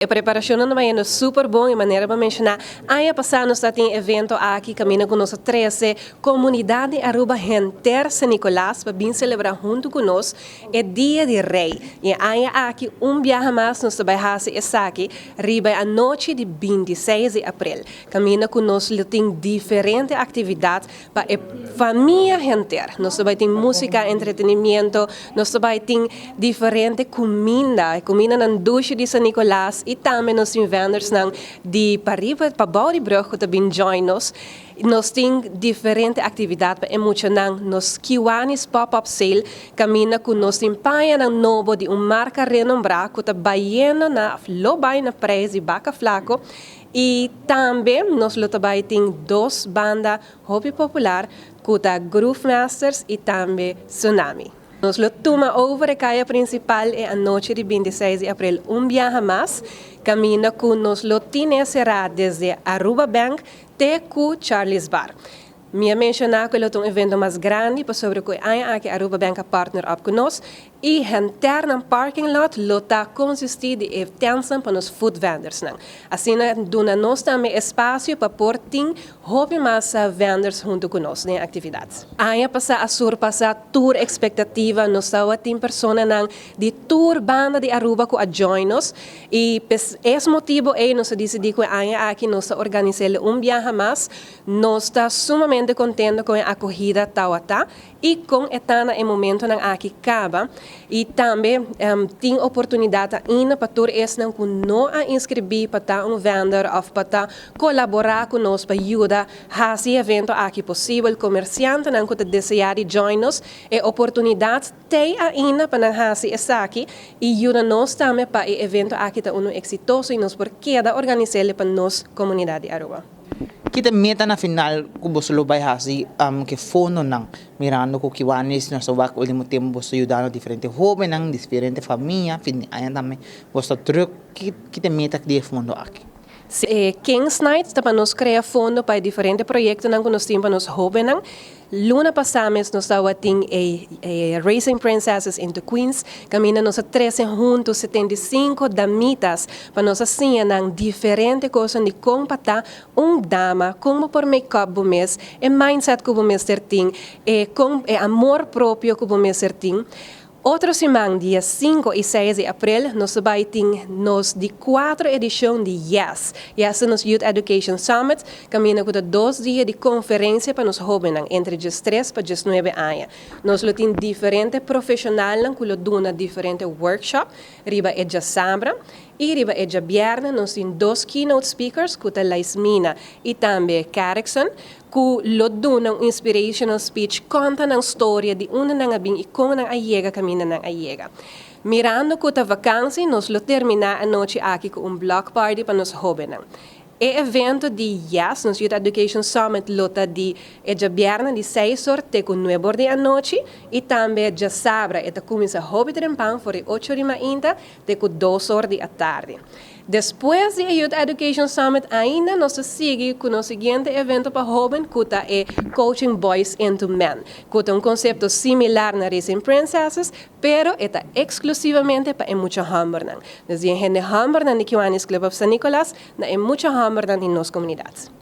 A preparação não vai indo super bom e maneira para mencionar. Aí passando está tem evento aqui caminho com nossa 13 comunidade Aruba Renter San Nicolás para vir celebrar junto conosco é Dia de Rei. E aí aqui viaje mais nós vai fazer essa aqui riba a noite de 26 de abril. Caminho conosco tem diferentes atividades para a família Renter. Nós vai ter música, entretenimento, nós vai ter diferente comida na duche de San Nicolás e também nos vendors de Pariba, para Bouwbrug, que também join nos. Nós temos diferentes atividades para emocionar. Nos Kiwanis Pop-Up Sale caminha com nós empanha ng novo de marca renombrada que está baiana na lobay na preço de Baca Flaco. E também nós também temos duas bandas hobby popular que está Groove Masters e também Tsunami. Nos toma over a caia principal é a noite de 26 de abril, viaje mais, caminha com nos lotines será desde Aruba Bank até Charles Bar. Minha mencionar que é um evento mais grande, para sobre que aqui Aruba Bank a partner up conosco e entrar no parking lot lota consistir de extensão para os food vendors. Assim, dona nós também espaço para portar hobby mais vendors junto conosco nas atividades. Aí passa a surpassar tour expectativa, nós tem pessoas de tour banda de Aruba que a join nos e esse motivo é nós decidimos que aqui nós organizamos viaje mais, nós está sumamente contente com a acolhida Tauata e com etana em momento na aqui acaba e também tem oportunidade ainda para tour esse que não a inscrever para vendor ou para colaborar conosco para ajudar a esse evento aqui possível comerciante que desejar join nos e oportunidade tem ainda para fazer esse aqui e ajuda nós também para o evento aqui tá exitoso e nós porque da organizar para nossa comunidade de Aruba. Kita meta na final kubos lubay hasi que fono nang mirando ko kiwanis na sa wak ulimo tempo bosto ayudando diferente joven nang diferente família fin ayan também bosto truck kita meta que fondo aqui. Kings Night para nos criar fundo para diferentes projetos que nós temos para nos jovens. Luna passada nós estávamos Racing Princesses into Queens, caminhando nós 13 juntos, 75 damitas, para nós assim, diferentes coisas de como para dama, como por make-up o mês, mindset que o mês tem, com amor próprio que o mês tem. Outro semana, dia 5 e 6 de abril, nós vamos ter de 4 edições de Yes. Yes nos Youth Education Summit, caminha com 2 dias de conferência para os jovens, entre 3 para 9 anos. Nós temos diferentes profissionais que dão diferentes workshops, riba é já sábado, e riba é já viernes, nós temos 2 keynote speakers, que é Laismina e também Carrickson, que dão inspirational speech, conta a história de uma e como a ayega caminha na ayega. Mirando que a vacância, nós terminamos a noite aqui com block party para os jovens. O evento de Yes, nos Youth Education Summit, lota de viernes de 6 horas até 9 horas da noite e também de sábado, começa a hobby trempão por 8 horas ainda até 2 horas da tarde. Depois do Youth Education Summit, ainda nós seguimos com o seguinte evento para jovens, que é Coaching Boys into Men, que é conceito similar na Racing Princesses, pero é exclusivamente para muitos Hamburg. Desde a gente Hamburg, na Kiwanis Club of San Nicolás, é muito Hamburg em nossas comunidades.